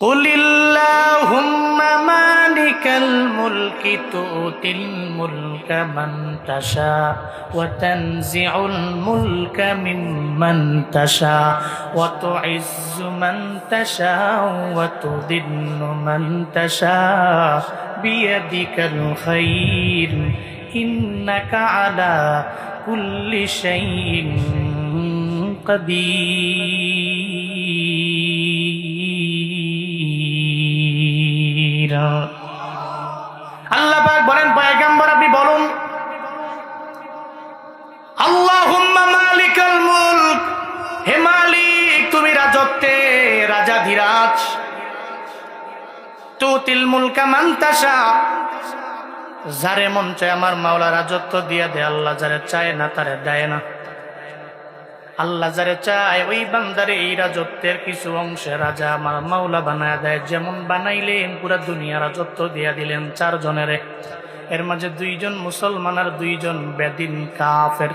قل اللهم مالك الملك تؤتي الملك من تشاء وتنزع الملك ممن تشاء وتعز من تشاء وتذل من تشاء بيدك الخير إنك على كل شيء قدير। আল্লাহ পাক বলেন, পয়গম্বর আপনি বলুন, আল্লাহুম্মা মালিকাল মুলক, হে মালিক তুমি রাজত্বে রাজাধিরাজ, তুতিল মুলকা মান তাশা, যারে মন চায় আমার মাওলা রাজত্ব দিয়া দেয়, আল্লাহ যারে চায় না তারে দেয় না। আল্লাহ যারে চায় ওই বান্দারে এই রাজত্বের কিছু অংশে রাজা আমার মাওলা বানায় দেয়। যেমন বানাইলেন পুরা দুনিয়া রাজত্ব দিয়া দিলেন চারজনের, এর মাঝে দুইজন মুসলমান আর দুইজন বেদিন কাফের।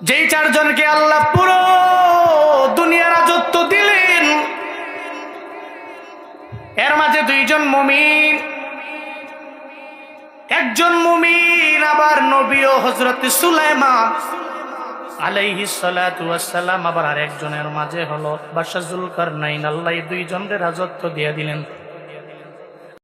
যেই চারজনকে আল্লাহ পুরো দুনিয়া রাজত্ব দিলেন, এর মাঝে দুইজন মুমিন, একজন মুমিন আবার নবী ও হযরত সুলাইমান আলাইহিস সালাতু ওয়াস সালাম, আবার আরেকজনের মাঝে হলো বাদশা জুলকারনাইন। আল্লাহ দুইজনের রাজত্ব দিয়ে দিলেন।